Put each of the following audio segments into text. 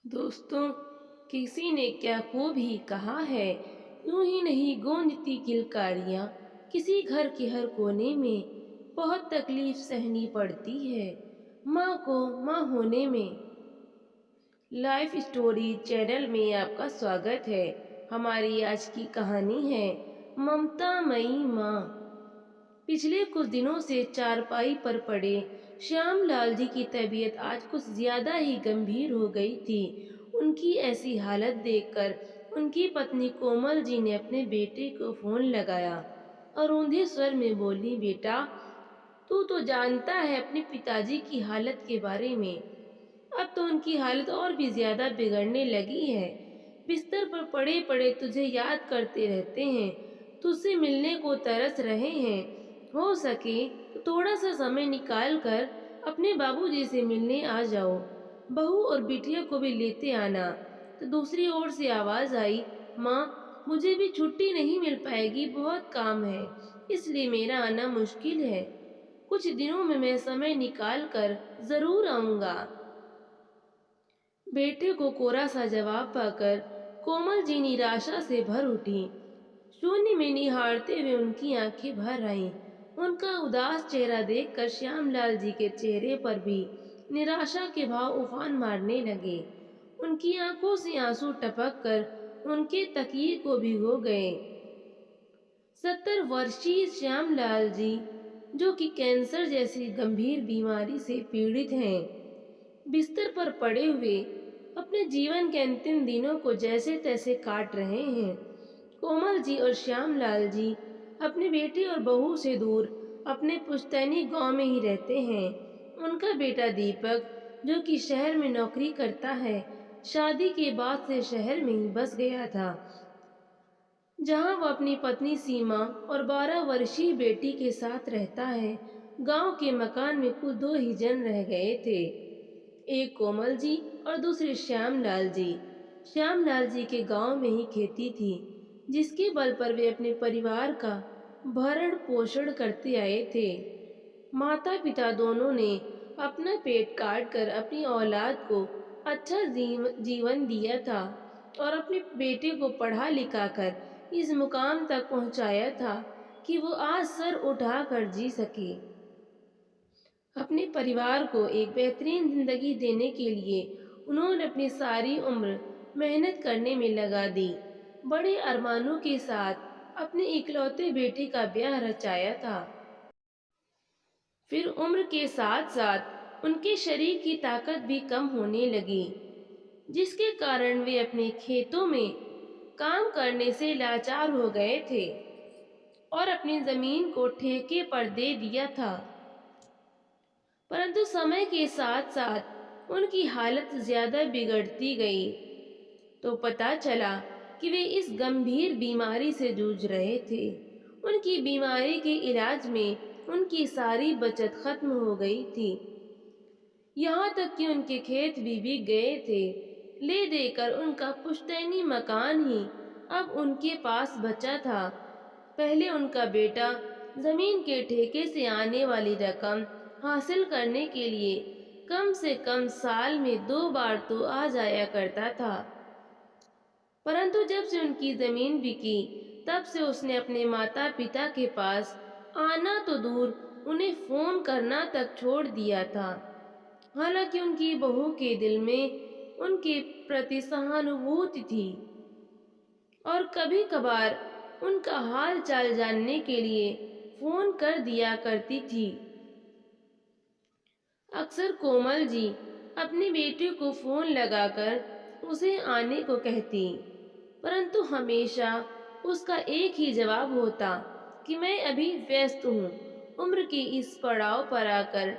दोस्तों, किसी ने क्या खूब ही कहा है, यूं ही नहीं गूंजती किलकारियां किसी घर के हर कोने में। बहुत तकलीफ सहनी पड़ती है माँ को माँ होने में। लाइफ स्टोरी चैनल में आपका स्वागत है। हमारी आज की कहानी है ममता मई माँ। पिछले कुछ दिनों से चारपाई पर पड़े श्याम लाल जी की तबीयत आज कुछ ज्यादा ही गंभीर हो गई थी। उनकी ऐसी हालत देखकर उनकी पत्नी कोमल जी ने अपने बेटे को फोन लगाया और ऊंधे स्वर में बोली, बेटा, तू तो जानता है अपने पिताजी की हालत के बारे में। अब तो उनकी हालत और भी ज्यादा बिगड़ने लगी है। बिस्तर पर पड़े पड़े तुझे याद करते रहते हैं, तुझसे मिलने को तरस रहे हैं। हो सके तो थोड़ा सा समय निकाल कर अपने बाबूजी से मिलने आ जाओ। बहू और बिटिया को भी लेते आना। तो दूसरी ओर से आवाज आई, माँ, मुझे भी छुट्टी नहीं मिल पाएगी, बहुत काम है, इसलिए मेरा आना मुश्किल है। कुछ दिनों में मैं समय निकाल कर जरूर आऊंगा। बेटे को कोरा सा जवाब पाकर कोमल जी निराशा से भर उठी। शून्य में निहारते हुए उनकी आंखें भर आईं। उनका उदास चेहरा देखकर श्यामलाल जी के चेहरे पर भी निराशा के भाव उफान मारने लगे। उनकी आंखों से आंसू टपक कर उनके तकिए को भिगो गए। 70 वर्षीय श्यामलाल जी, जो कि कैंसर जैसी गंभीर बीमारी से पीड़ित हैं, बिस्तर पर पड़े हुए अपने जीवन के अंतिम दिनों को जैसे तैसे काट रहे हैं। कोमल जी और श्यामलाल जी अपने बेटे और बहू से दूर अपने पुश्तैनी गांव में ही रहते हैं। उनका बेटा दीपक, जो कि शहर में नौकरी करता है, शादी के बाद से शहर में ही बस गया था, जहां वह अपनी पत्नी सीमा और 12 वर्षीय बेटी के साथ रहता है। गांव के मकान में कुल दो ही जन रह गए थे, एक कोमल जी और दूसरे श्यामलाल जी। श्यामलाल जी के गांव में ही खेती थी, जिसके बल पर वे अपने परिवार का भरण पोषण करते आए थे। माता पिता दोनों ने अपना पेट काट कर अपनी औलाद को अच्छा जीवन दिया था और अपने बेटे को पढ़ा लिखा कर इस मुकाम तक पहुंचाया था कि वो आज सर उठाकर जी सके। अपने परिवार को एक बेहतरीन जिंदगी देने के लिए उन्होंने अपनी सारी उम्र मेहनत करने में लगा दी। बड़े अरमानों के साथ अपने इकलौते बेटे का ब्याह रचाया था। फिर उम्र के साथ साथ उनके शरीर की ताकत भी कम होने लगी, जिसके कारण वे अपने खेतों में काम करने से लाचार हो गए थे और अपनी जमीन को ठेके पर दे दिया था। परंतु समय के साथ साथ उनकी हालत ज्यादा बिगड़ती गई, तो पता चला कि वे इस गंभीर बीमारी से जूझ रहे थे। उनकी बीमारी के इलाज में उनकी सारी बचत खत्म हो गई थी, यहाँ तक कि उनके खेत भी बिक गए थे। ले देकर उनका पुश्तैनी मकान ही अब उनके पास बचा था। पहले उनका बेटा जमीन के ठेके से आने वाली रकम हासिल करने के लिए कम से कम साल में 2 बार तो आ जाया करता था, परंतु जब से उनकी जमीन बिकी, तब से उसने अपने माता पिता के पास आना तो दूर, उन्हें फोन करना तक छोड़ दिया था। हालांकि उनकी बहू के दिल में उनके प्रति सहानुभूति थी और कभी कभार उनका हाल चाल जानने के लिए फोन कर दिया करती थी। अक्सर कोमल जी अपने बेटे को फोन लगाकर उसे आने को कहती, परंतु हमेशा उसका एक ही जवाब होता कि मैं अभी व्यस्त हूँ। उम्र के इस पड़ाव पर आकर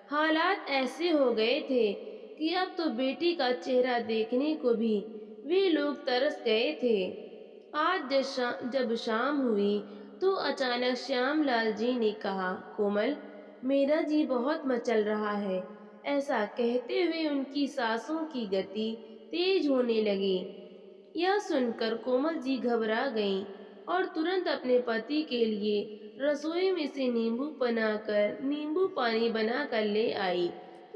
हालात ऐसे हो गए थे कि अब तो बेटी का चेहरा देखने को भी वे लोग तरस गए थे। आज जब शाम हुई तो अचानक श्यामलाल जी ने कहा, कोमल, मेरा जी बहुत मचल रहा है। ऐसा कहते हुए उनकी सांसों की गति तेज होने लगी। यह सुनकर कोमल जी घबरा गईं और तुरंत अपने पति के लिए रसोई में से नींबू पानी बनाकर ले आई।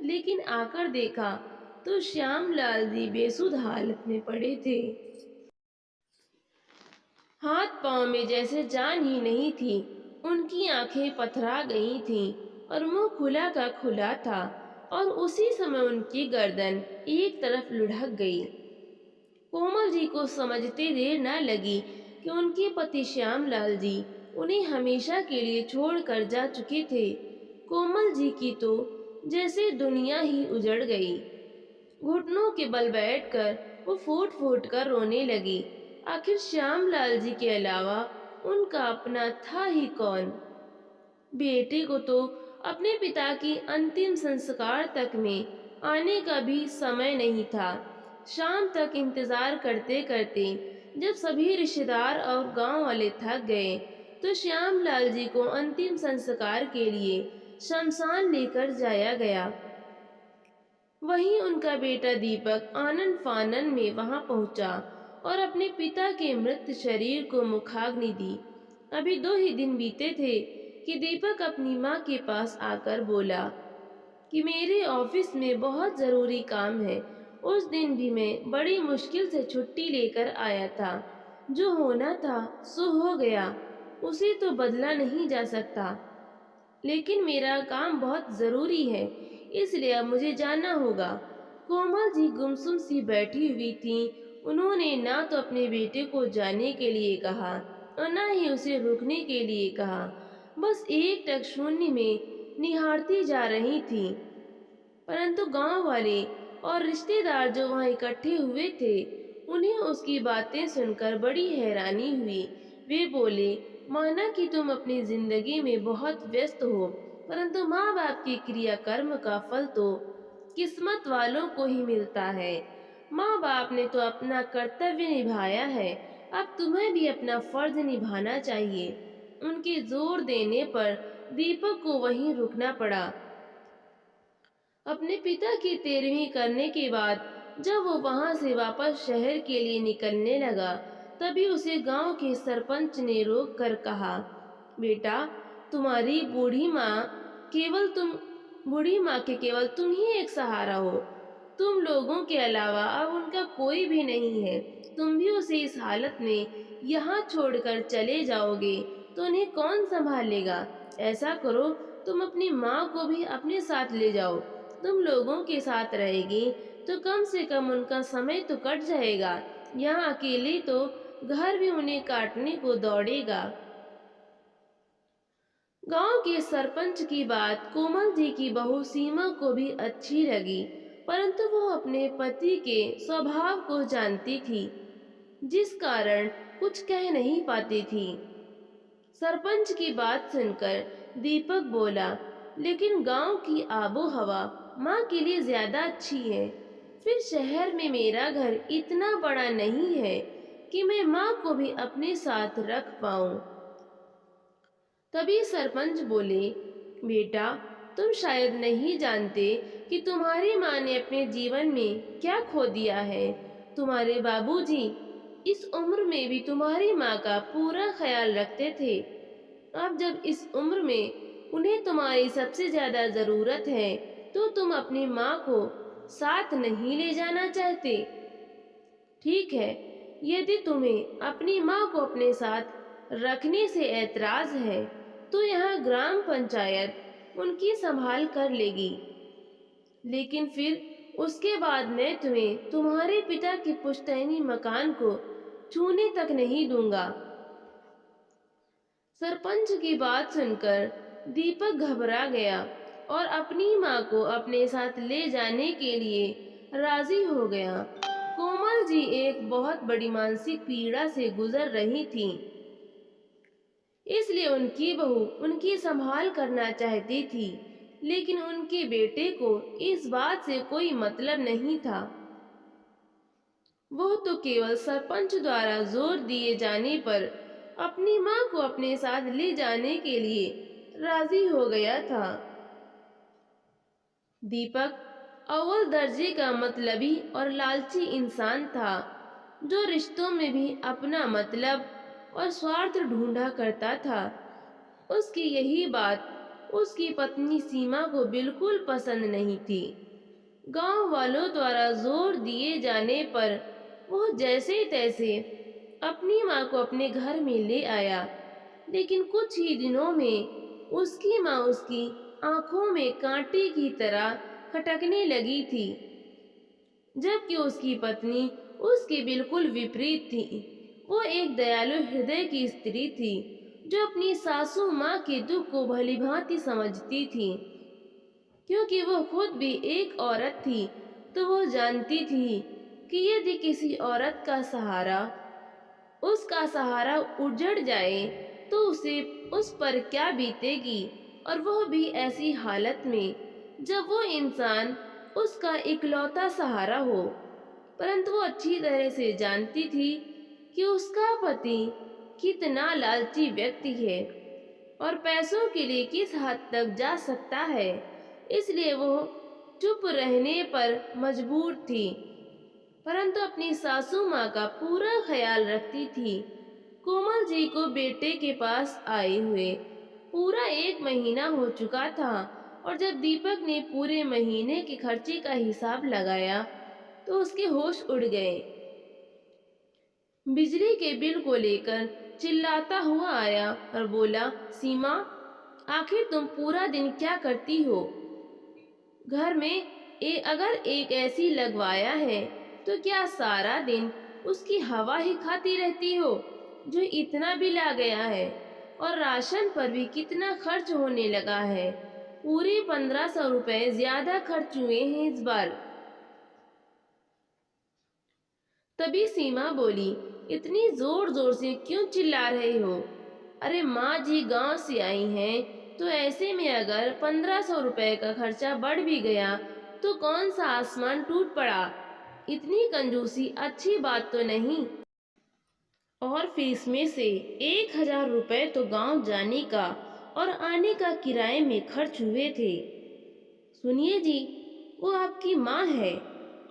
लेकिन आकर देखा تو श्याम लाल जी बेसुध हालत में पड़े थे। हाथ पांव में जैसे जान ही नहीं थी। उनकी आंखें पथरा गई थीं और मुंह खुला का खुला था, और उसी समय उनकी गर्दन एक तरफ लुढ़क गई। कोमल जी को समझते देर न लगी कि उनके पति श्याम लाल जी उन्हें हमेशा के लिए छोड़कर जा चुके थे। कोमल जी की तो जैसे दुनिया ही उजड़ गई। घुटनों के बल बैठकर वो फूट फूट कर रोने लगी। आखिर श्याम लाल जी के अलावा उनका अपना था ही कौन। बेटे को तो अपने पिता की अंतिम संस्कार तक में आने का भी समय नहीं था। शाम तक इंतजार करते करते जब सभी रिश्तेदार और गांव वाले थक गए, तो श्याम लाल जी को अंतिम संस्कार के लिए शमशान लेकर जाया गया। वहीं उनका बेटा दीपक आनन फानन में वहां पहुंचा और अपने पिता के मृत शरीर को मुखाग्नि दी। अभी 2 ही दिन बीते थे कि दीपक अपनी माँ के पास आकर बोला कि मेरे ऑफिस में बहुत जरूरी काम है। उस दिन भी मैं बड़ी मुश्किल से छुट्टी लेकर आया था। जो होना था सो हो गया, उसे तो बदला नहीं जा सकता, लेकिन मेरा काम बहुत जरूरी है, इसलिए अब मुझे जाना होगा। कोमल जी गुमसुम सी बैठी हुई थी। उन्होंने ना तो अपने बेटे को जाने के लिए कहा और ना ही उसे रुकने के लिए कहा, बस एक टक शून्य में निहारती जा रही थी। परंतु गांव वाले और रिश्तेदार जो वहां इकट्ठे हुए थे, उन्हें उसकी बातें सुनकर बड़ी हैरानी हुई। वे बोले, माना कि तुम अपनी जिंदगी में बहुत व्यस्त हो, परंतु माँ बाप के क्रियाकर्म का फल तो किस्मत वालों को ही मिलता है। माँ बाप ने तो अपना कर्तव्य निभाया है, अब तुम्हें भी अपना फर्ज निभाना चाहिए। उनके जोर देने पर दीपक को वहीं रुकना पड़ा। अपने पिता की तेरहवीं करने के बाद जब वो वहां से वापस शहर के लिए निकलने लगा, तभी उसे गांव के सरपंच ने रोक कर कहा, बेटा, तुम्हारी बूढ़ी माँ के केवल तुम ही एक सहारा हो। तुम लोगों के अलावा अब उनका कोई भी नहीं है। तुम भी उसे इस हालत में यहाँ छोड़कर चले जाओगे तो उन्हें कौन संभालेगा। ऐसा करो, तुम अपनी माँ को भी अपने साथ ले जाओ। तुम लोगों के साथ रहेगी तो कम से कम उनका समय तो कट जाएगा। यहाँ अकेले तो घर भी उन्हें काटने को दौड़ेगा। गांव के सरपंच की बात कोमल जी की बहू सीमा को भी अच्छी लगी, परंतु वो अपने पति के स्वभाव को जानती थी, जिस कारण कुछ कह नहीं पाती थी। सरपंच की बात सुनकर दीपक बोला, लेकिन गांव की आबो हवा माँ के लिए ज्यादा अच्छी है। फिर शहर में मेरा घर इतना बड़ा नहीं है कि मैं माँ को भी अपने साथ रख पाऊं। तभी सरपंच बोले, बेटा, तुम शायद नहीं जानते कि तुम्हारी माँ ने अपने जीवन में क्या खो दिया है। तुम्हारे बाबूजी इस उम्र में भी तुम्हारी माँ का पूरा ख्याल रखते थे। अब जब इस उम्र में उन्हें तुम्हारी सबसे ज्यादा जरूरत है, तो तुम अपनी माँ को साथ नहीं ले जाना चाहते। ठीक है, यदि तुम्हें अपनी माँ को अपने साथ रखने से ऐतराज है, तो यहाँ ग्राम पंचायत उनकी संभाल कर लेगी, लेकिन फिर उसके बाद मैं तुम्हें तुम्हारे पिता के पुश्तैनी मकान को छूने तक नहीं दूंगा। सरपंच की बात सुनकर दीपक घबरा गया और अपनी माँ को अपने साथ ले जाने के लिए राजी हो गया। कोमल जी एक बहुत बड़ी मानसिक पीड़ा से गुजर रही थीं, इसलिए उनकी बहू उनकी संभाल करना चाहती थी, लेकिन उनके बेटे को इस बात से कोई मतलब नहीं था। वो तो केवल सरपंच द्वारा जोर दिए जाने पर अपनी माँ को अपने साथ ले जाने के लिए राजी हो गया था। दीपक अव्वल दर्जे का मतलबी और लालची इंसान था, जो रिश्तों में भी अपना मतलब और स्वार्थ ढूंढा करता था। उसकी यही बात उसकी पत्नी सीमा को बिल्कुल पसंद नहीं थी। गांव वालों द्वारा जोर दिए जाने पर वो जैसे तैसे अपनी माँ को अपने घर में ले आया, लेकिन कुछ ही दिनों में उसकी माँ उसकी आंखों में कांटे की तरह खटकने लगी थी, जबकि उसकी पत्नी उसके बिल्कुल विपरीत थी। वो एक दयालु हृदय की स्त्री थी जो अपनी सासू माँ के दुख को भलीभांति समझती थी। क्योंकि वो खुद भी एक औरत थी, तो वो जानती थी कि यदि किसी औरत का सहारा उसका सहारा उजड़ जाए तो उसे उस पर क्या बीतेगी, और वह भी ऐसी हालत में जब वो इंसान उसका इकलौता सहारा हो। परंतु वो अच्छी तरह से जानती थी कि उसका पति कितना लालची व्यक्ति है और पैसों के लिए किस हद तक जा सकता है, इसलिए वो चुप रहने पर मजबूर थी, परंतु अपनी सासू माँ का पूरा ख्याल रखती थी। कोमल जी को बेटे के पास आए हुए पूरा 1 महीना हो चुका था, और जब दीपक ने पूरे महीने के खर्चे का हिसाब लगाया तो उसके होश उड़ गए। बिजली के बिल को लेकर चिल्लाता हुआ आया और बोला, सीमा, आखिर तुम पूरा दिन क्या करती हो? घर में अगर एक ऐसी लगवाया है तो क्या सारा दिन उसकी हवा ही खाती रहती हो? जो इतना बिल आ गया है और राशन पर भी कितना खर्च होने लगा है। पूरे 1500 रुपए ज्यादा खर्च हुए हैं इस बार। तभी सीमा बोली, इतनी जोर जोर से क्यों चिल्ला रहे हो? अरे माँ जी गांव से आई हैं, तो ऐसे में अगर 1500 रुपए का खर्चा बढ़ भी गया तो कौन सा आसमान टूट पड़ा? इतनी कंजूसी अच्छी बात तो नहीं। और फिर इसमें से 1000 रुपए तो गांव जाने का और आने का किराए में खर्च हुए थे। सुनिए जी, वो आपकी माँ है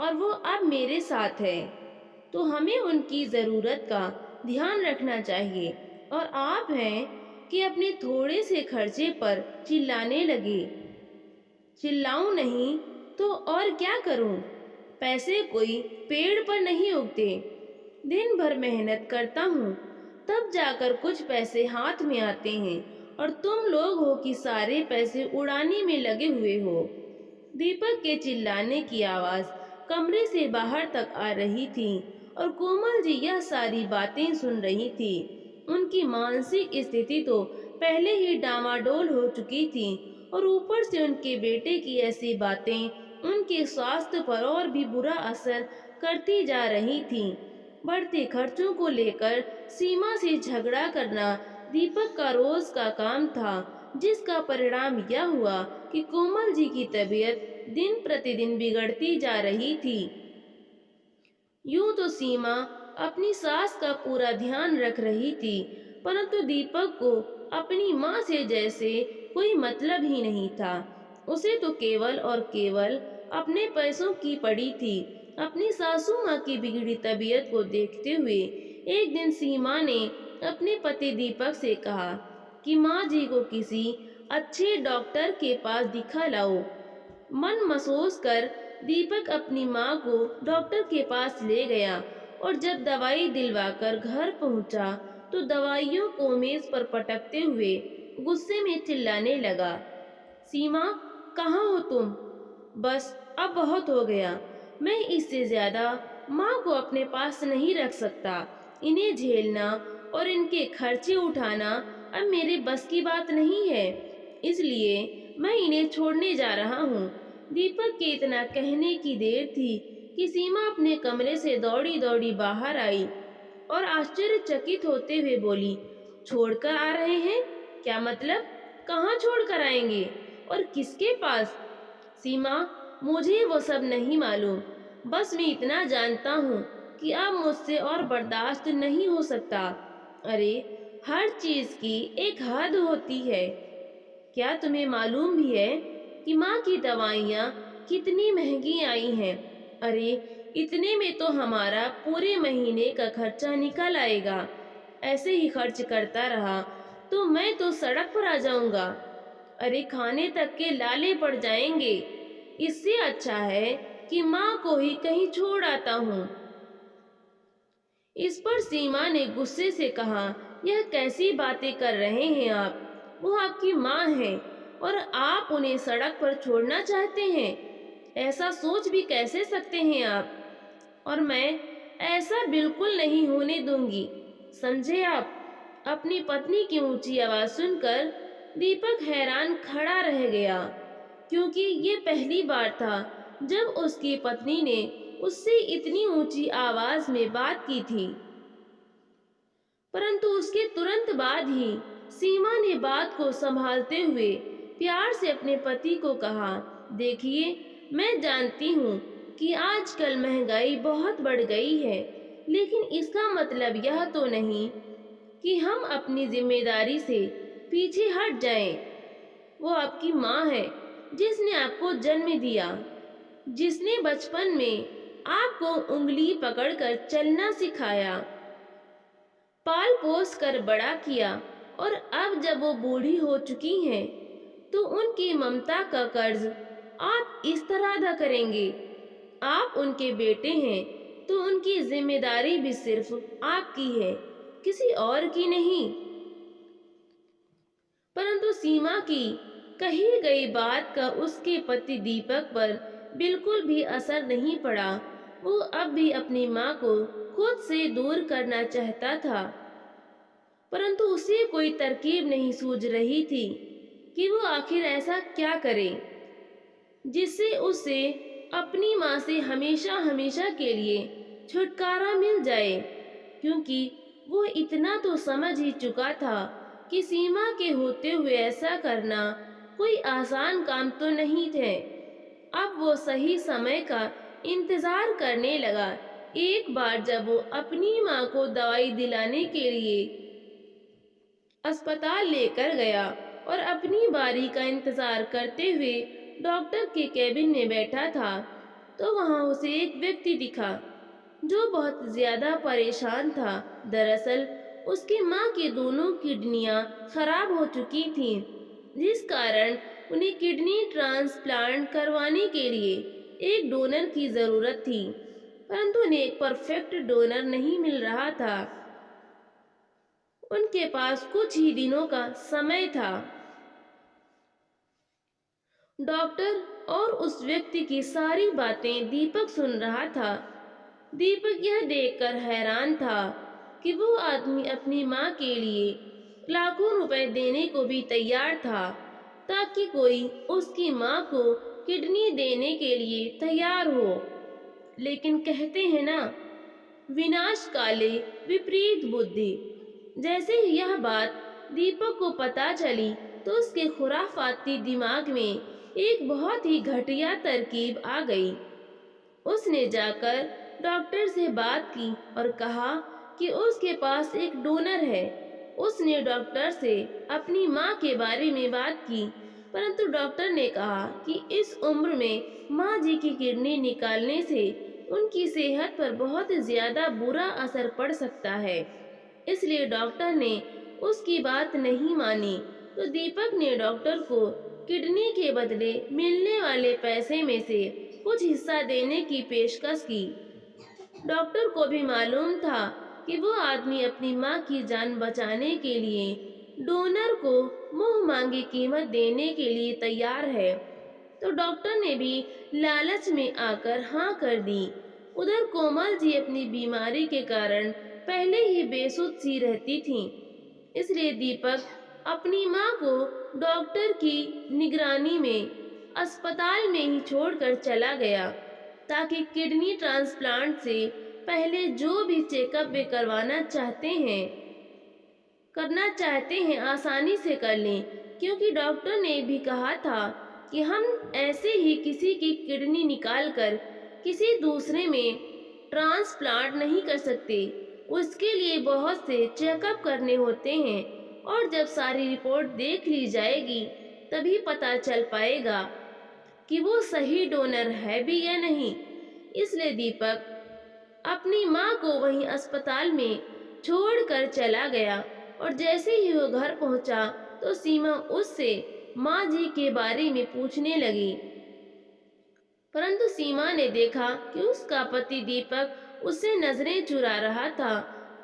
और वो अब मेरे साथ है, तो हमें उनकी ज़रूरत का ध्यान रखना चाहिए। और आप हैं कि अपने थोड़े से खर्चे पर चिल्लाने लगे। चिल्लाऊं नहीं तो और क्या करूं? पैसे कोई पेड़ पर नहीं उगते। दिन भर मेहनत करता हूँ, तब जाकर कुछ पैसे हाथ में आते हैं, और तुम लोग हो कि सारे पैसे उड़ाने में लगे हुए हो। दीपक के चिल्लाने की आवाज कमरे से बाहर तक आ रही थी और कोमल जी यह सारी बातें सुन रही थी। उनकी मानसिक स्थिति तो पहले ही डामाडोल हो चुकी थी, और ऊपर से उनके बेटे की ऐसी बातें उनके स्वास्थ्य पर और भी बुरा असर करती जा रही थीं। बढ़ते खर्चों को लेकर सीमा से झगड़ा करना दीपक का रोज का काम था, जिसका परिणाम यह हुआ कि कोमल जी की तबीयत दिन प्रतिदिन बिगड़ती जा रही थी। यूं तो सीमा अपनी सास का पूरा ध्यान रख रही थी, परंतु दीपक को अपनी माँ से जैसे कोई मतलब ही नहीं था। उसे तो केवल और केवल अपने पैसों की पड़ी थी। अपनी सासू माँ की बिगड़ी तबीयत को देखते हुए एक दिन सीमा ने अपने पति दीपक से कहा कि माँ जी को किसी अच्छे डॉक्टर के पास दिखा लाओ। मन महसूस कर दीपक अपनी माँ को डॉक्टर के पास ले गया, और जब दवाई दिलवाकर घर पहुंचा तो दवाइयों को मेज पर पटकते हुए गुस्से में चिल्लाने लगा, सीमा, कहाँ हो तुम? बस अब बहुत हो गया। मैं इससे ज्यादा माँ को अपने पास नहीं रख सकता। इन्हें झेलना और इनके खर्चे उठाना अब मेरे बस की बात नहीं है, इसलिए मैं इन्हें छोड़ने जा रहा हूँ। दीपक के इतना कहने की देर थी कि सीमा अपने कमरे से दौड़ी दौड़ी बाहर आई और आश्चर्यचकित होते हुए बोली, छोड़कर आ रहे हैं? क्या मतलब? कहाँ छोड़कर आएंगे और किसके पास? सीमा, मुझे वो सब नहीं मालूम। बस मैं इतना जानता हूँ कि अब मुझसे और बर्दाश्त नहीं हो सकता। अरे, हर चीज की एक हद होती है। क्या तुम्हें मालूम भी है कि माँ की दवाइयाँ कितनी महंगी आई हैं? अरे, इतने में तो हमारा पूरे महीने का खर्चा निकल आएगा। ऐसे ही खर्च करता रहा तो मैं तो सड़क पर आ जाऊंगा। अरे, खाने तक के लाले पड़ जाएंगे। اس سے اچھا ہے کہ ماں کو ہی کہیں چھوڑ آتا ہوں۔ اس پر سیما نے غصے سے کہا، یہ کیسی باتیں کر رہے ہیں آپ؟ وہ آپ کی ماں ہے اور آپ انہیں سڑک پر چھوڑنا چاہتے ہیں؟ ایسا سوچ بھی کیسے سکتے ہیں آپ؟ اور میں ایسا بالکل نہیں ہونے دوں گی، سمجھے آپ؟ اپنی پتنی کی اونچی آواز سن کر دیپک حیران کھڑا رہ گیا، کیونکہ یہ پہلی بار تھا جب اس کی پتنی نے اس سے اتنی اونچی آواز میں بات کی تھی۔ پرنتو اس کے ترنت بعد ہی سیما نے بات کو سنبھالتے ہوئے پیار سے اپنے پتی کو کہا، دیکھیے، میں جانتی ہوں کہ آج کل مہنگائی بہت بڑھ گئی ہے، لیکن اس کا مطلب یہ تو نہیں کہ ہم اپنی ذمہ داری سے پیچھے ہٹ جائیں۔ وہ آپ کی ماں ہے، جس نے آپ کو جنم دیا، جس نے بچپن میں آپ کو انگلی پکڑ کر چلنا سکھایا، پال پوس کر بڑا کیا، اور اب جب وہ بوڑھی ہو چکی ہیں تو ان کی ممتا کا قرض آپ اس طرح ادا کریں گے؟ آپ ان کے بیٹے ہیں تو ان کی ذمہ داری بھی صرف آپ کی ہے، کسی اور کی نہیں۔ پرنتو سیما کی کہی گئی بات کا اس کے پتی دیپک پر بالکل بھی اثر نہیں پڑا۔ وہ اب بھی اپنی ماں کو خود سے دور کرنا چاہتا تھا، پرنتو اسے کوئی ترکیب نہیں سوجھ رہی تھی کہ وہ آخر ایسا کیا کرے جس سے اسے اپنی ماں سے ہمیشہ ہمیشہ کے لیے چھٹکارا مل جائے، کیونکہ وہ اتنا تو سمجھ ہی چکا تھا کہ سیما کے ہوتے ہوئے ایسا کرنا کوئی آسان کام تو نہیں تھے۔ اب وہ صحیح سمے کا انتظار کرنے لگا۔ ایک بار جب وہ اپنی ماں کو دوائی دلانے کے لیے اسپتال لے کر گیا اور اپنی باری کا انتظار کرتے ہوئے ڈاکٹر کے کیبن میں بیٹھا تھا، تو وہاں اسے ایک ویکتی دکھا جو بہت زیادہ پریشان تھا۔ دراصل اس کی ماں کی دونوں کڈنیاں خراب ہو چکی تھیں، جس کارن انہیں کڈنی ٹرانسپلانٹ کروانے کے لیے ایک ڈونر کی ضرورت تھی، پرنتو انہیں ایک پرفیکٹ ڈونر نہیں مل رہا تھا۔ ان کے پاس کچھ ہی دنوں کا سمے تھا۔ ڈاکٹر اور اس ویکتی کی ساری باتیں دیپک سن رہا تھا۔ دیپک یہ دیکھ کر حیران تھا کہ وہ آدمی اپنی ماں کے لیے لاکھوں روپے دینے کو بھی تیار تھا تاکہ کوئی اس کی ماں کو کڈنی دینے کے لیے تیار ہو۔ لیکن کہتے ہیں نا، وناش کالے وپریت بدھی۔ جیسے ہی یہ بات دیپک کو پتا چلی تو اس کے خرافاتی دماغ میں ایک بہت ہی گھٹیا ترکیب آ گئی۔ اس نے جا کر ڈاکٹر سے بات کی اور کہا کہ اس کے پاس ایک ڈونر ہے۔ اس نے ڈاکٹر سے اپنی ماں کے بارے میں بات کی، پرنتو ڈاکٹر نے کہا کہ اس عمر میں ماں جی کی کڈنی نکالنے سے ان کی صحت پر بہت زیادہ برا اثر پڑ سکتا ہے، اس لیے ڈاکٹر نے اس کی بات نہیں مانی۔ تو دیپک نے ڈاکٹر کو کڈنی کے بدلے ملنے والے پیسے میں سے کچھ حصہ دینے کی پیشکش کی۔ ڈاکٹر کو بھی معلوم تھا کہ وہ آدمی اپنی ماں کی جان بچانے کے لیے ڈونر کو منہ مانگی قیمت دینے کے لیے تیار ہے، تو ڈاکٹر نے بھی لالچ میں آ کر ہاں کر دی۔ ادھر کومل جی اپنی بیماری کے کارن پہلے ہی بے سدھ سی رہتی تھیں، اس لیے دیپک اپنی ماں کو ڈاکٹر کی نگرانی میں اسپتال میں ہی چھوڑ کر چلا گیا تاکہ کڈنی ٹرانسپلانٹ سے پہلے جو بھی چیک اپ وہ کرنا چاہتے ہیں آسانی سے کر لیں، کیونکہ ڈاکٹر نے بھی کہا تھا کہ ہم ایسے ہی کسی کی کڈنی نکال کر کسی دوسرے میں ٹرانسپلانٹ نہیں کر سکتے، اس کے لیے بہت سے چیک اپ کرنے ہوتے ہیں، اور جب ساری رپورٹ دیکھ لی جائے گی تبھی پتہ چل پائے گا کہ وہ صحیح ڈونر ہے بھی یا نہیں۔ اس لیے دیپک اپنی ماں کو وہیں اسپتال میں چھوڑ کر چلا گیا، اور جیسے ہی وہ گھر پہنچا تو سیما اس سے ماں جی کے بارے میں پوچھنے لگی۔ परंतु सीमा ने देखा कि उसका पति दीपक उससे नजरें चुरा रहा था।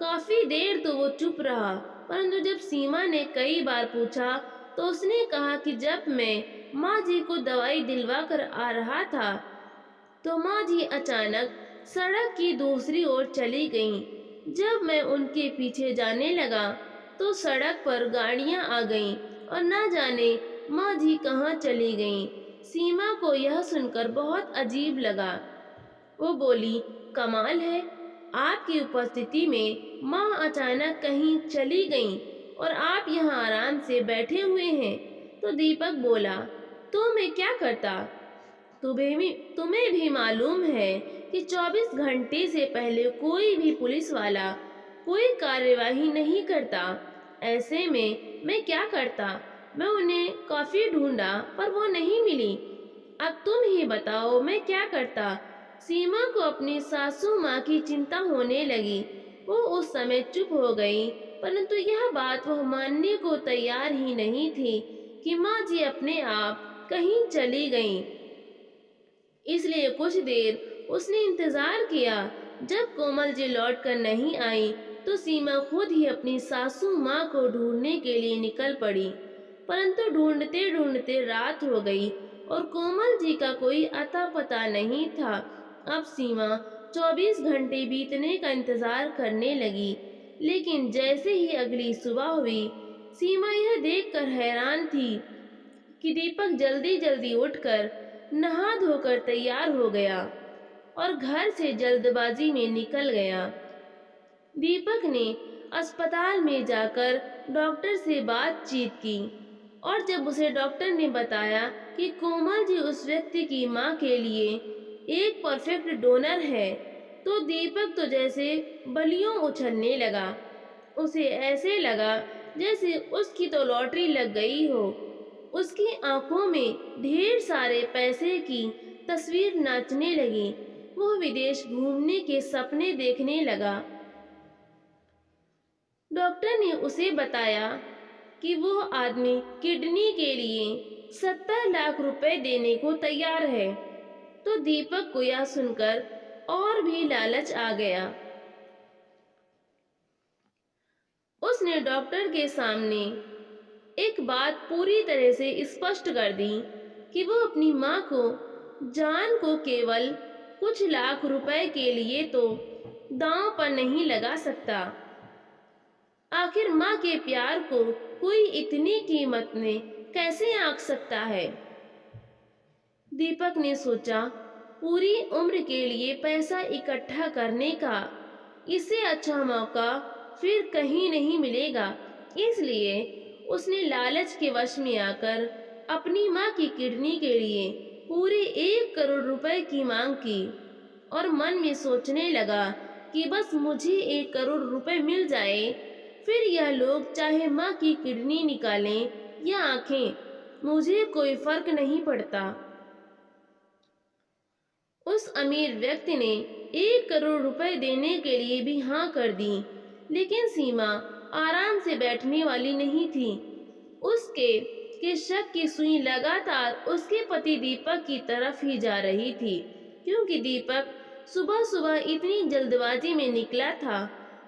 काफी देर तो वो चुप रहा, परंतु जब सीमा ने कई बार पूछा तो उसने कहा कि जब मैं माँ जी को दवाई दिलवा कर आ रहा था तो माँ जी अचानक सड़क की दूसरी ओर चली गईं। जब मैं उनके पीछे जाने लगा तो सड़क पर गाड़ियां आ गईं और ना जाने माँ जी कहाँ चली गईं। सीमा को यह सुनकर बहुत अजीब लगा। वो बोली, कमाल है, आपकी उपस्थिति में माँ अचानक कहीं चली गईं और आप यहाँ आराम से बैठे हुए हैं। तो दीपक बोला, तो मैं क्या करता? तुम्हें भी मालूम है कि 24 घंटे से पहले कोई भी पुलिस वाला कोई कार्यवाही नहीं करता। ऐसे में मैं क्या करता? मैं उन्हें काफी ढूंढा पर वो नहीं मिली। अब तुम ही बताओ मैं क्या करता? सीमा को अपनी सासू माँ की चिंता होने लगी। वो उस समय चुप हो गई, परंतु यह बात वह मानने को तैयार ही नहीं थी कि माँ जी अपने आप कहीं चली गईं। इसलिए कुछ देर उसने इंतजार किया। जब कोमल जी लौट कर नहीं आई तो सीमा खुद ही अपनी सासू माँ को ढूंढने के लिए निकल पड़ी। परंतु ढूंढते ढूंढते रात हो गई और कोमल जी का कोई अता पता नहीं था। अब सीमा 24 घंटे बीतने का इंतजार करने लगी, लेकिन जैसे ही अगली सुबह हुई, सीमा यह देखकर हैरान थी कि दीपक जल्दी जल्दी उठकर नहा धोकर तैयार हो गया और घर से जल्दबाजी में निकल गया। दीपक ने अस्पताल में जाकर डॉक्टर से बातचीत की और जब उसे डॉक्टर ने बताया कि कोमल जी उस व्यक्ति की मां के लिए एक परफेक्ट डोनर है, तो दीपक तो जैसे बलियों उछलने लगा। उसे ऐसे लगा जैसे उसकी तो लॉटरी लग गई हो। उसकी आंखों में ढेर सारे पैसे की तस्वीर नाचने लगी। वह विदेश घूमने के सपने देखने लगा। डॉक्टर ने उसे बताया कि वो आदमी किडनी के लिए 70 लाख रुपए देने को तैयार है। तो दीपक को यह सुनकर और भी लालच आ गया। उसने डॉक्टर के सामने एक बात पूरी तरह से स्पष्ट कर दी कि वो अपनी माँ को जान को केवल कुछ लाख रुपए के लिए तो दांव पर नहीं लगा सकता। आखिर माँ के प्यार को कोई इतनी कीमत में कैसे आंक सकता है? दीपक ने सोचा, पूरी उम्र के लिए पैसा इकट्ठा करने का इससे अच्छा मौका फिर कहीं नहीं मिलेगा। इसलिए उसने लालच के वश में आकर अपनी माँ की किडनी के लिए पूरे 1 करोड़ रुपए की मांग की और मन में सोचने लगा कि बस मुझे 1 करोड़ रुपए मिल जाए, फिर यह लोग चाहे माँ की किडनी निकालें या आंखें, मुझे कोई फर्क नहीं पड़ता। उस अमीर व्यक्ति ने 1 करोड़ रुपए देने के लिए भी हाँ कर दी, लेकिन सीमा आराम से बैठने वाली नहीं थी। उसके शक की सुई लगातार उसके पति दीपक की तरफ ही जा रही थी, क्योंकि दीपक सुबह सुबह इतनी जल्दबाजी में निकला था।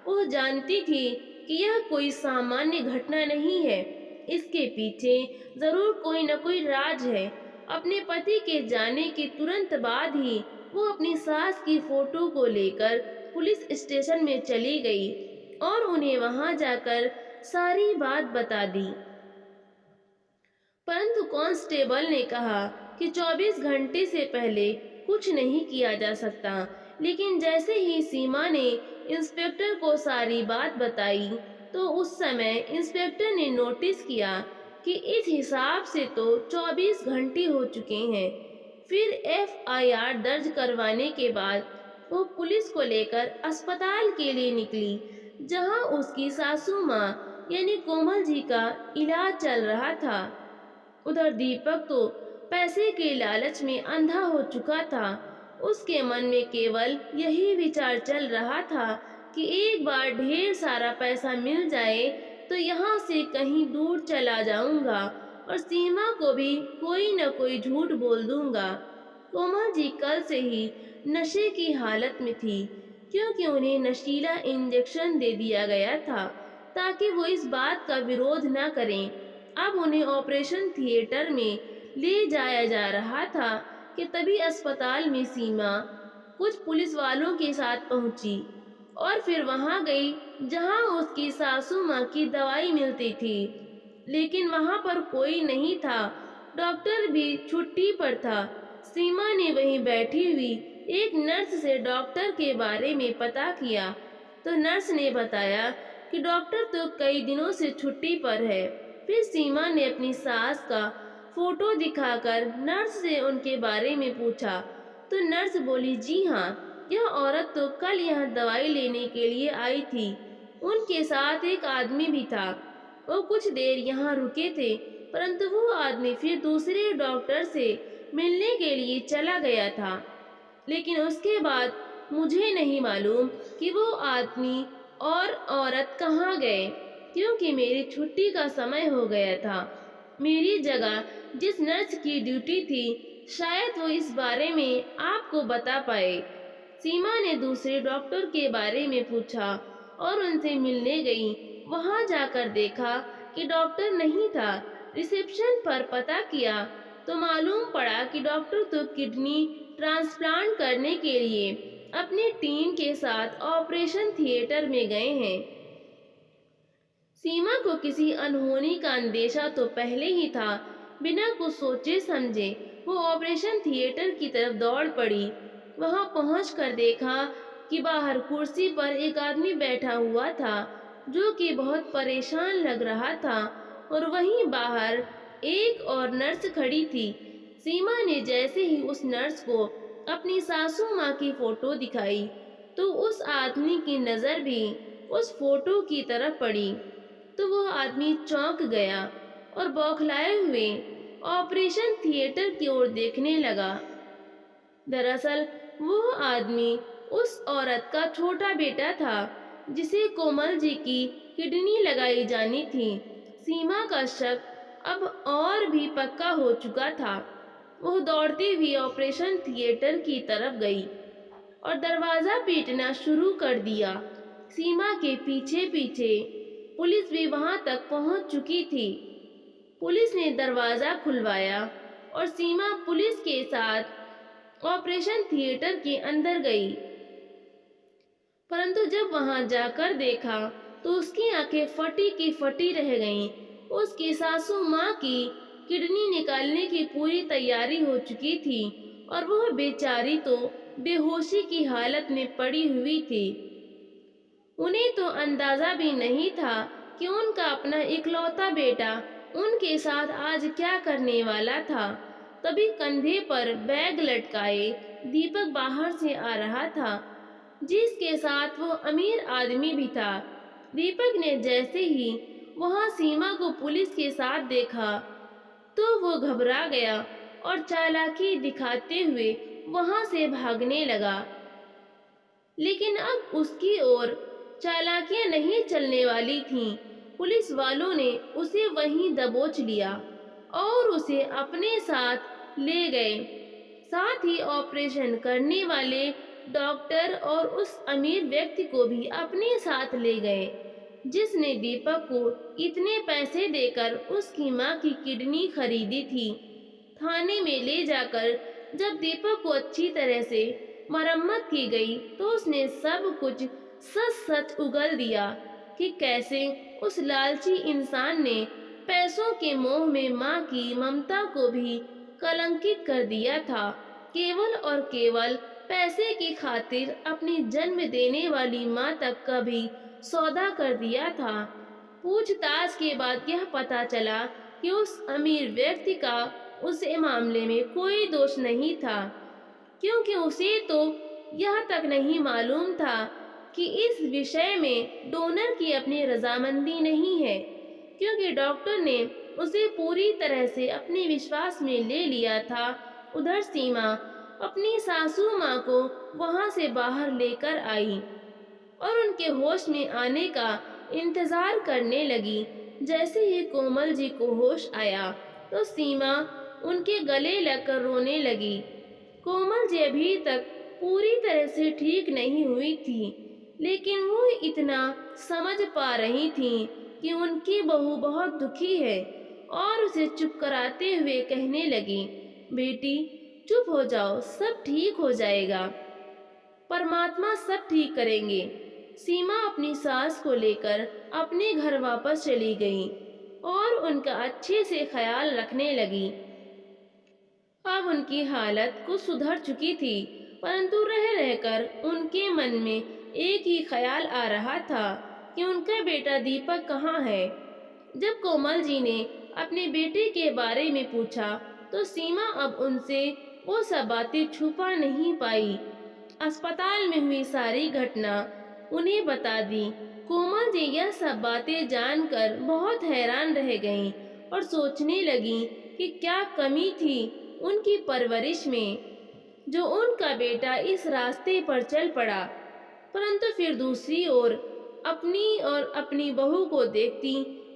वह जानती थी कि यह कोई सामान्य घटना नहीं है, इसके पीछे जरूर कोई न कोई राज है। अपने पति के जाने के तुरंत बाद ही वो अपनी सास की फोटो को लेकर पुलिस स्टेशन में चली गई और उन्हें वहां जाकर सारी बात बता दी। परंतु कांस्टेबल ने कहा कि 24 घंटे से पहले कुछ नहीं किया जा सकता। लेकिन जैसे ही सीमा ने इंस्पेक्टर को सारी बात बताई तो उस समय इंस्पेक्टर ने नोटिस किया कि इस हिसाब से तो 24 घंटे हो चुके हैं। फिर FIR दर्ज करवाने के बाद वो पुलिस को लेकर अस्पताल के लिए निकली, जहां उसकी सासू माँ यानी कोमल जी का इलाज चल रहा था। उधर दीपक तो पैसे के लालच में अंधा हो चुका था। उसके मन में केवल यही विचार चल रहा था कि एक बार ढेर सारा पैसा मिल जाए तो यहाँ से कहीं दूर चला जाऊंगा और सीमा को भी कोई न कोई झूठ बोल दूंगा। कोमल जी कल से ही नशे की हालत में थी, क्योंकि उन्हें नशीला इंजेक्शन दे दिया गया था ताकि वो इस बात का विरोध न करें। अब उन्हें ऑपरेशन थिएटर में ले जाया जा रहा था कि तभी अस्पताल में सीमा कुछ पुलिस वालों के साथ पहुंची और फिर वहां गई जहां उसकी सासू माँ की दवाई मिलती थी, लेकिन वहां पर कोई नहीं था। डॉक्टर भी छुट्टी पर था। सीमा ने वहीं बैठी हुई एक नर्स से डॉक्टर के बारे में पता किया तो नर्स ने बताया कि डॉक्टर तो कई दिनों से छुट्टी पर है। फिर सीमा ने अपनी सास का फोटो दिखाकर नर्स से उनके बारे में पूछा तो नर्स बोली, जी हाँ, यह औरत तो कल यहाँ दवाई लेने के लिए आई थी। उनके साथ एक आदमी भी था। वो कुछ देर यहाँ रुके थे, परंतु वो आदमी फिर दूसरे डॉक्टर से मिलने के लिए चला गया था। लेकिन उसके बाद मुझे नहीं मालूम कि वो आदमी और औरत कहाँ गए, क्योंकि मेरी छुट्टी का समय हो गया था। मेरी जगह जिस नर्स की ड्यूटी थी, शायद वो इस बारे में आपको बता पाए। सीमा ने दूसरे डॉक्टर के बारे में पूछा और उनसे मिलने गई। वहां जाकर देखा कि डॉक्टर नहीं था। रिसेप्शन पर पता किया तो मालूम पड़ा कि डॉक्टर तो किडनी ट्रांसप्लांट करने के लिए अपनी टीम के साथ ऑपरेशन थिएटर में गए हैं। सीमा को किसी अनहोनी का अंदेशा तो पहले ही था। बिना कुछ सोचे समझे वो ऑपरेशन थिएटर की तरफ दौड़ पड़ी। वहां पहुंचकर देखा कि बाहर कुर्सी पर एक आदमी बैठा हुआ था जो कि बहुत परेशान लग रहा था, और वहीं बाहर एक और नर्स खड़ी थी। सीमा ने जैसे ही उस नर्स को अपनी सासू माँ की फोटो दिखाई तो उस आदमी की नजर भी उस फोटो की तरफ पड़ी। तो वो आदमी चौंक गया और बौखलाए हुए ऑपरेशन थिएटर की ओर देखने लगा। दरअसल वो आदमी उस औरत का छोटा बेटा था जिसे कोमल जी की किडनी लगाई जानी थी। सीमा का शक अब और भी पक्का हो चुका था। वो दौड़ती हुई ऑपरेशन थिएटर की तरफ गई और दरवाजा पीटना शुरू कर दिया। सीमा के पीछे पीछे पुलिस भी वहां तक पहुंच चुकी थी। पुलिस ने दरवाजा खुलवाया और सीमा पुलिस के साथ ऑपरेशन थिएटर के अंदर गई, परंतु जब वहां जाकर देखा तो उसकी आंखें फटी की फटी रह गईं। उसकी सासू माँ की किडनी निकालने की पूरी तैयारी हो चुकी थी और वह बेचारी तो बेहोशी की हालत में पड़ी हुई थी। उन्हें तो अंदाजा भी नहीं था कि उनका अपना इकलौता बेटा उनके साथ आज क्या करने वाला था। तभी कंधे पर बैग लटकाए दीपक बाहर से आ रहा था, जिसके साथ वो अमीर आदमी भी था। दीपक ने जैसे ही वहां सीमा को पुलिस के साथ देखा तो वो घबरा गया और चालाकी दिखाते हुए वहां से भागने लगा। लेकिन अब उसकी ओर चालाकियां नहीं चलने वाली थीं। पुलिस वालों ने उसे वहीं दबोच लिया और उसे अपने साथ ले गए। साथ ही ऑपरेशन करने वाले डॉक्टर और उस अमीर व्यक्ति को भी अपने साथ ले गए, जिसने दीपक को इतने पैसे देकर उसकी माँ की किडनी खरीदी थी। थाने में ले जाकर जब दीपक को अच्छी तरह से मरम्मत की गई तो उसने सब कुछ सच सच उगल दिया कि कैसे उस लालची इंसान ने पैसों के मोह में माँ की ममता को भी कलंकित कर दिया था। केवल और केवल पैसे की खातिर अपनी जन्म देने वाली माँ तक का भी सौदा कर दिया था। पूछताछ के बाद यह पता चला कि उस अमीर व्यक्ति का उस मामले में कोई दोष नहीं था, क्योंकि उसे तो यह तक नहीं मालूम था कि इस विषय में डोनर की अपनी रजामंदी नहीं है, क्योंकि डॉक्टर ने उसे पूरी तरह से अपने विश्वास में ले लिया था। उधर सीमा अपनी सासू माँ को वहां से बाहर लेकर आई और उनके होश में आने का इंतजार करने लगी। जैसे ही कोमल जी को होश आया तो सीमा उनके गले लगकर रोने लगी। कोमल जी अभी तक पूरी तरह से ठीक नहीं हुई थी, लेकिन वो इतना समझ पा रही थी कि उनकी बहू बहुत दुखी है और उसे चुप कराते हुए कहने लगी, बेटी चुप हो जाओ, सब ठीक हो जाएगा, परमात्मा सब ठीक करेंगे। सीमा अपनी सास को लेकर अपने घर वापस चली गई और उनका अच्छे से ख्याल रखने लगी। अब उनकी हालत कुछ सुधर चुकी थी, परंतु रह रहकर उनके मन में एक ही ख्याल आ रहा था कि उनका बेटा दीपक कहाँ है। जब कोमल जी ने अपने बेटे के बारे में पूछा, तो सीमा अब उनसे वो सब बातें छुपा नहीं पाई। अस्पताल में हुई सारी घटना उन्हें बता दी। कोमल जी यह सब बातें जानकर बहुत हैरान रह गईं और सोचने लगी कि क्या कमी थी उनकी परवरिश में, जो उनका बेटा इस रास्ते पर चल पड़ा। परंतु फिर दूसरी ओर अपनी बहू को देखती,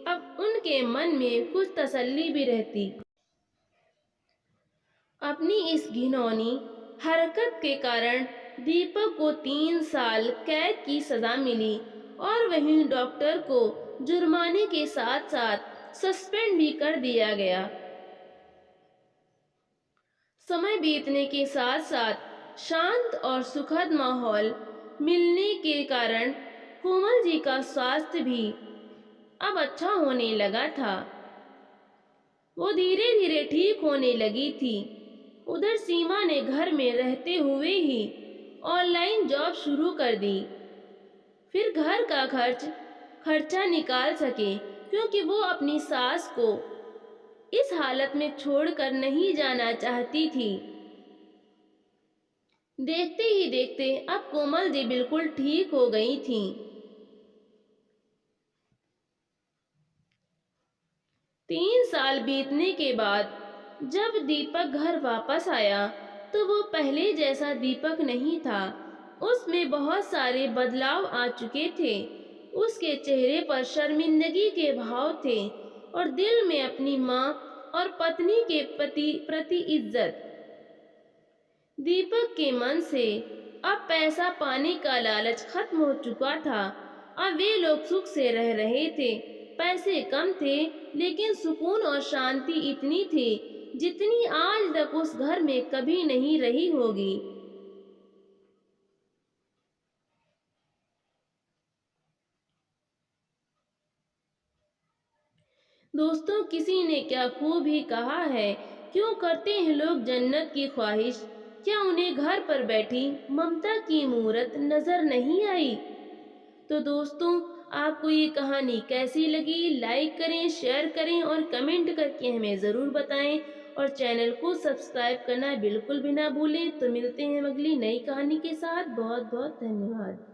अब उनके मन में कुछ तसल्ली भी रहती। अपनी इस घिनौनी हरकत के कारण दीपक को 3 साल कैद की सजा मिली और वहीं डॉक्टर को जुर्माने के साथ साथ सस्पेंड भी कर दिया गया। समय बीतने के साथ साथ शांत और सुखद माहौल मिलने के कारण कोमल जी का स्वास्थ्य भी अब अच्छा होने लगा था। वो धीरे धीरे ठीक होने लगी थी। उधर सीमा ने घर में रहते हुए ही ऑनलाइन जॉब शुरू कर दी, फिर घर का खर्चा निकाल सके, क्योंकि वो अपनी सास को इस हालत में छोड़कर नहीं जाना चाहती थी। देखते ही देखते अब कोमल जी बिल्कुल ठीक हो गई थीं। 3 साल बीतने के बाद जब दीपक घर वापस आया, तो वो पहले जैसा दीपक नहीं था। उसमें बहुत सारे बदलाव आ चुके थे। उसके चेहरे पर शर्मिंदगी के भाव थे और दिल में अपनी माँ और पत्नी के प्रति इज्जत। दीपक के मन से अब पैसा पाने का लालच खत्म हो चुका था। अब वे लोग सुख से रह रहे थे। पैसे कम थे, लेकिन सुकून और शांति इतनी थी जितनी आज तक उस घर में कभी नहीं रही होगी। दोस्तों, किसी ने क्या खूब ही कहा है, क्यों करते हैं लोग जन्नत की ख्वाहिश? क्या उन्हें घर पर बैठी ममता की मूरत नजर नहीं आई? तो दोस्तों, आपको ये कहानी कैसी लगी? लाइक करें, शेयर करें और कमेंट करके हमें ज़रूर बताएं और चैनल को सब्सक्राइब करना बिल्कुल भी ना भूलें। तो मिलते हैं अगली नई कहानी के साथ। बहुत बहुत धन्यवाद।